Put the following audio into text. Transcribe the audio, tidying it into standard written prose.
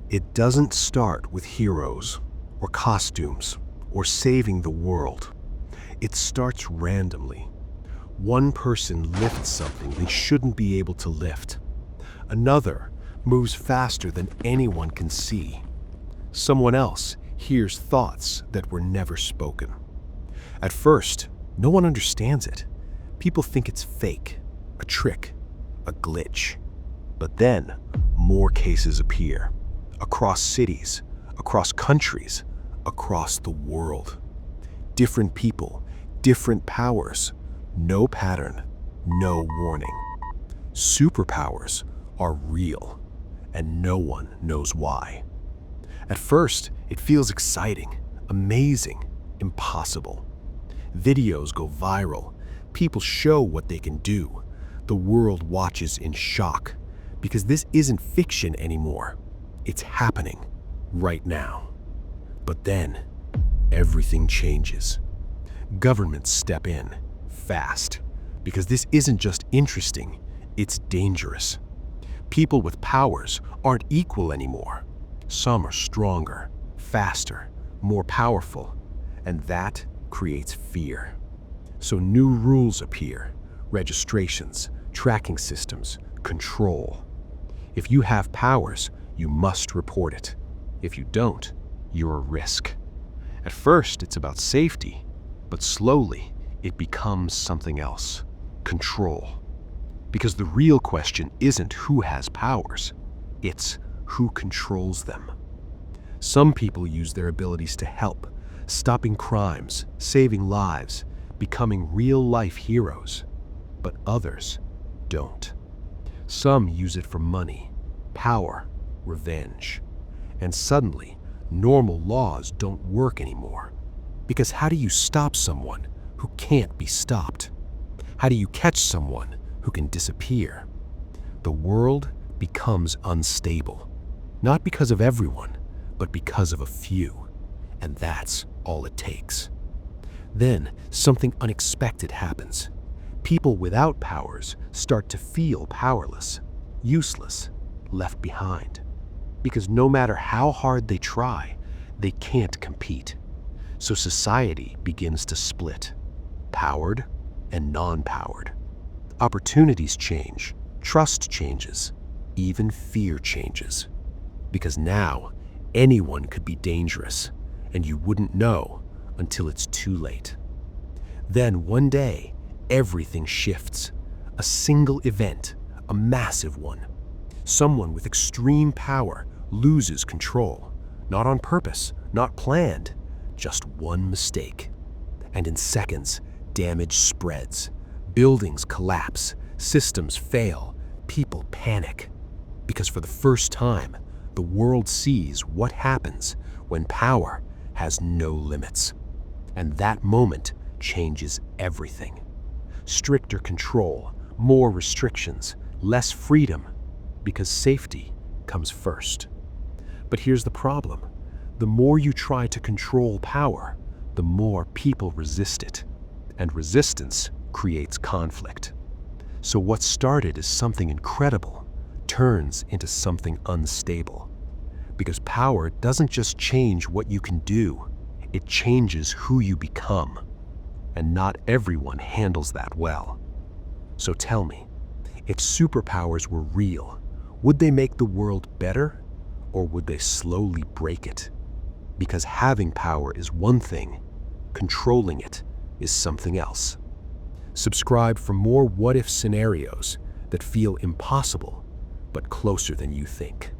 It doesn't start with heroes or costumes or saving the world. It starts randomly. One person lifts something they shouldn't be able to lift. Another moves faster than anyone can see. Someone else hears thoughts that were never spoken. At first, no one understands it. People think it's fake, a trick, a glitch. But then, more cases appear. Across cities, across countries, across the world. Different people, different powers, no pattern, no warning. Superpowers are real, and no one knows why. At first, it feels exciting, amazing, impossible. Videos go viral, people show what they can do. The world watches in shock, because this isn't fiction anymore. It's happening right now. But then, everything changes. Governments step in, fast, because this isn't just interesting, it's dangerous. People with powers aren't equal anymore. Some are stronger, faster, more powerful, and that creates fear. So new rules appear, registrations, tracking systems, control. If you have powers, you must report it. If you don't, you're a risk. At first, it's about safety, but slowly, it becomes something else, control. Because the real question isn't who has powers, it's who controls them. Some people use their abilities to help, stopping crimes, saving lives, becoming real-life heroes. But others don't. Some use it for money, power, revenge. And suddenly, normal laws don't work anymore. Because how do you stop someone who can't be stopped? How do you catch someone who can disappear? The world becomes unstable. Not because of everyone, but because of a few. And that's all it takes. Then something unexpected happens. People without powers start to feel powerless, useless, left behind. Because no matter how hard they try, they can't compete. So society begins to split, powered and non-powered. Opportunities change, trust changes, even fear changes. Because now, anyone could be dangerous, and you wouldn't know until it's too late. Then one day, everything shifts. A single event, a massive one. Someone with extreme power loses control. Not on purpose, not planned, just one mistake. And in seconds, damage spreads. Buildings collapse, systems fail, people panic. Because for the first time, the world sees what happens when power has no limits. And that moment changes everything. Stricter control, more restrictions, less freedom, because safety comes first. But here's the problem. The more you try to control power, the more people resist it. And resistance creates conflict. So what started as something incredible turns into something unstable. Because power doesn't just change what you can do, it changes who you become. And not everyone handles that well. So tell me, if superpowers were real, would they make the world better, or would they slowly break it? Because having power is one thing, controlling it is something else. Subscribe for more what-if scenarios that feel impossible, but closer than you think.